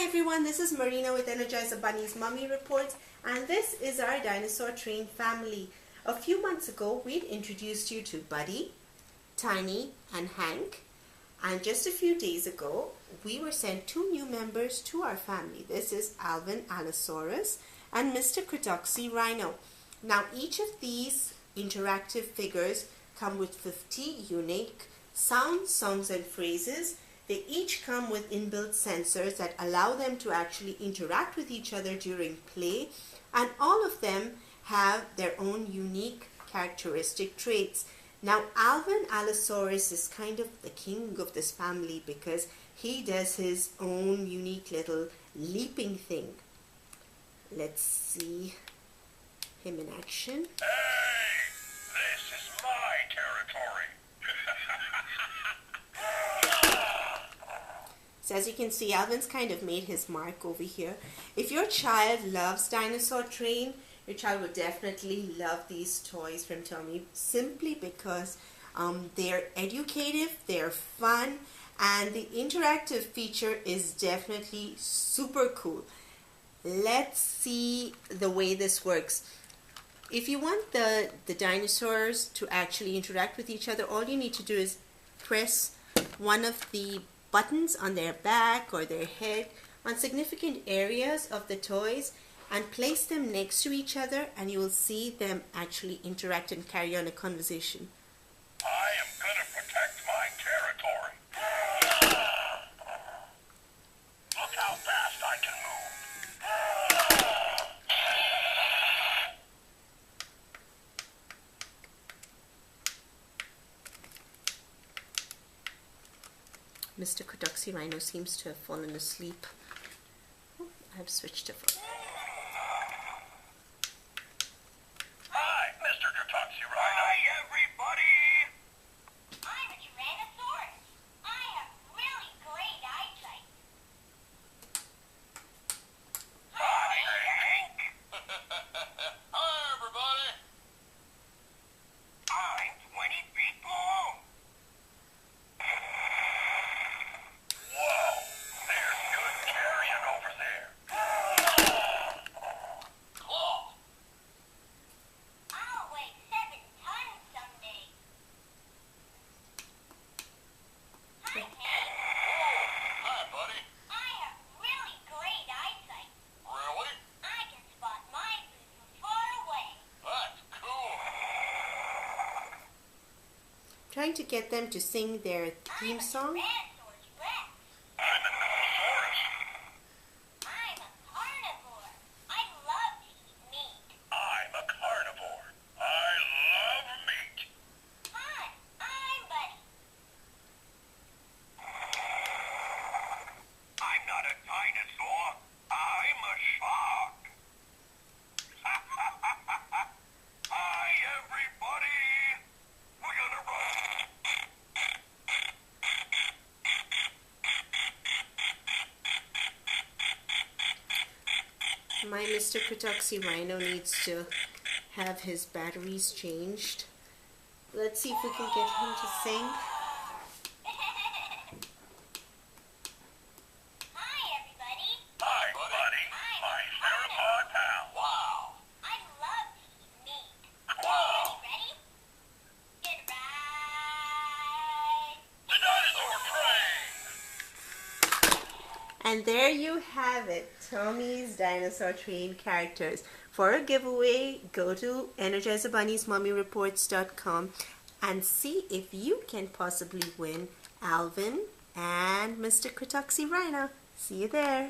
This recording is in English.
everyone, this is Marina with Energizer Bunny's Mummy Reports, and this is our dinosaur train family. A few months ago, we'd introduced you to Buddy, Tiny, and Hank, and just a few days ago, we were sent two new members to our family. This is Alvin, Allosaurus, and Mr. Cretoxyrhino. Now, each of these interactive figures come with 50 unique sounds, songs, and phrases. They each come with inbuilt sensors that allow them to actually interact with each other during play, and all of them have their own unique characteristic traits. Now, Alvin Allosaurus is kind of the king of this family because he does his own unique little leaping thing. Let's see him in action. Hey, this is my territory. So as you can see, Alvin's kind of made his mark over here. If your child loves Dinosaur Train, your child will definitely love these toys from Tomy, simply because they're educative, they're fun, and the interactive feature is definitely super cool. Let's see the way this works. If you want the dinosaurs to actually interact with each other, all you need to do is press one of the buttons on their back or their head on significant areas of the toys and place them next to each other, and you will see them actually interact and carry on a conversation. I am gonna protect my territory. Look how fast I can move. Mr. Cretoxyrhino seems to have fallen asleep. Oh, I've switched it. Hi, Mr. Cretoxyrhino. Hi, everybody. I'm a Tyrannosaurus. I have really great eyesight. Hi, Hank. Hi, everybody. I'm 20 feet long. Whoa, there's good carrion over there. Claw. I'll weigh 7 tons someday. Hi, Hank. Hi, buddy. I have really great eyesight. Really? I can spot my food from far away. That's cool. Trying to get them to sing their theme song. Tyrannosaurus Rex. I'm an Allosaurus. I'm a carnivore. I love to eat meat. I'm a carnivore. I love meat. Hi, I'm Buddy. I'm not a dinosaur. I'm a shark. Hi, everybody. We're gonna run. My Mr. Cretoxyrhino needs to have his batteries changed. Let's see if we can get him to sing. Hi, everybody. Hi, buddy. My theropod pal. Wow. I love to eat meat. Wow. Ready? Get right. The dinosaur train. And there you have it, Tomy's Dinosaur Train characters. For a giveaway, go to EnergizerBunny'sMummyReports.com and see if you can possibly win Alvin and Mr. Cretoxyrhino. See you there.